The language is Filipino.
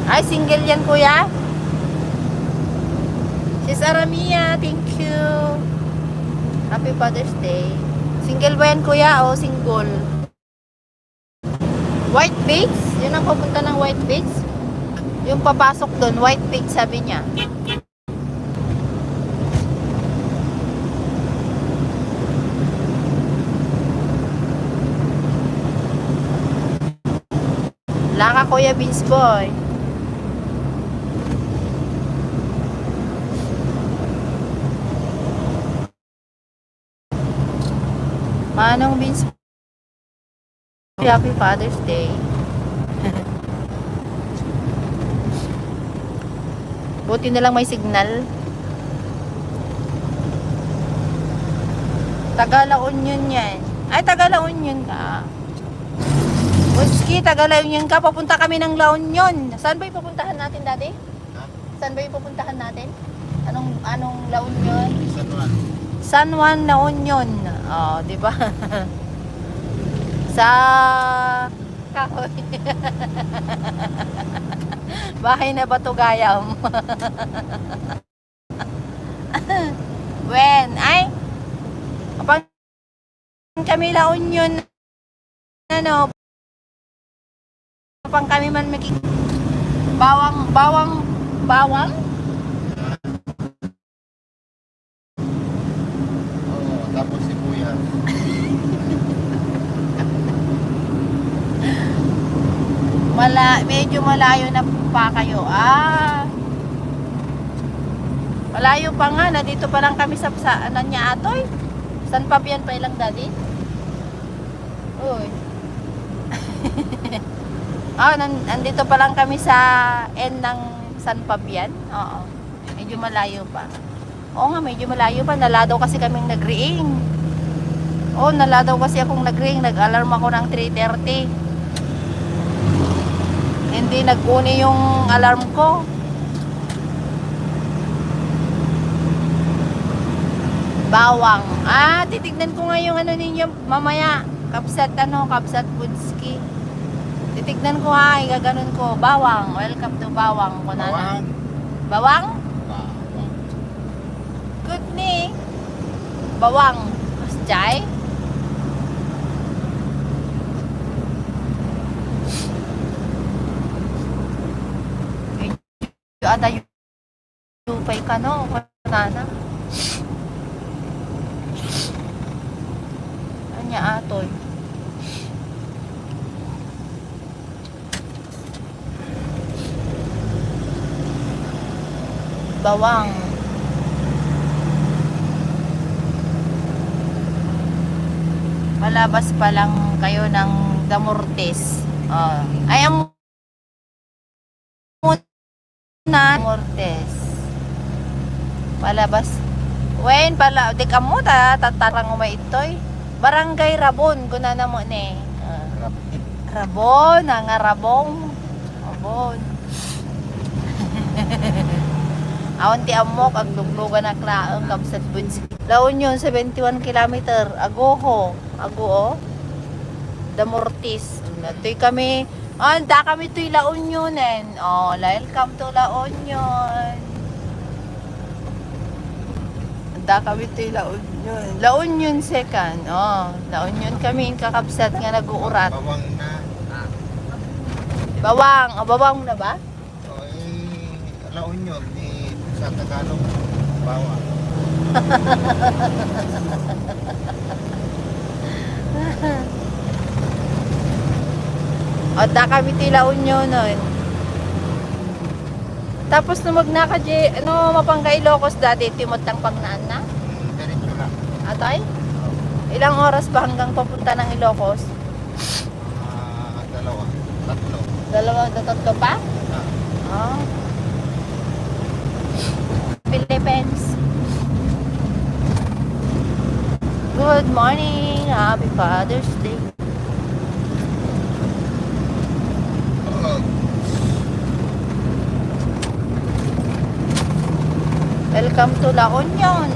Ay, single yan, kuya. Sis Aramia, thank you. Happy Father's Day. Single ba yan, kuya, o single? White Beach? Yun ang pupunta ng White Beach? Yung papasok doon, White Beach, sabi niya. Laka, kuya Beach Boy. Manong Beach Boy. Happy Father's Day. Buti na lang may signal. Tagala Union yan. Ay, Tagala Union ka. Whiskey, Tagala Union ka. Papunta kami ng La Union. Saan ba ipupuntahan natin dati? Saan ba ipupuntahan natin? Anong La Union? San Juan. San Juan La Union. Oh, di ba? Sa kahoy. Bahay na Batugayam. When? Ay, kapag kami La Union, ano, kapag kami man bawang? Oo, tapos si Kuya. Medyo malayo na pa kayo. Malayo pa nga. Nandito pa lang kami sa niya atoy. San Fabian pa ilang daddy? Uy. Nandito pa lang kami sa end ng San Fabian. Oo. Medyo malayo pa. Oo nga, medyo malayo pa. Naladaw kasi kaming nag-ring. Oo, naladaw kasi akong nag-ring. Nag-alarm ako ng 3:30. Hindi nag-uni yung alarm ko. Bawang. Titignan ko nga yung ano ninyo mamaya. Kapsat Budski. Titignan ko ha, igaganon ko. Bawang. Welcome to Bawang. Kunana. Bawang? Good ni. Bawang. Jai? Ada yupay ka no, kunana. Anya atoy. Bawang. Palabas pa lang kayo ng Damortes. Ay, ang na Mortes. Palabas. Wen di ka mo tatarang umay itoy. Barangay Rabon kunana mo ni. Rabon, nga Rabong. Rabon. Awan ti amok ag duglugan na klaang Kapsat Budski. La Union 71 kilometer. Agoho. Ago Damortes. Natoy kami. Da kami to'y La Unionen. Welcome to La Union. Da kami to'y La Union. La Union second. La Union kami kakabsat nga nag-uurat. Bawang na. Bawang. Bawang na ba? La Union. Sa Tagalog, bawang. Da kami tila unyo nun. Tapos nung magnaka mapangga Ilocos dati, timotang pangnaan na? Ganito lang. Atay? Ilang oras pa hanggang papunta ng Ilocos? Dalawa. Tatlo pa? Philippines. Good morning. Happy Father's Day. Welcome to La Union.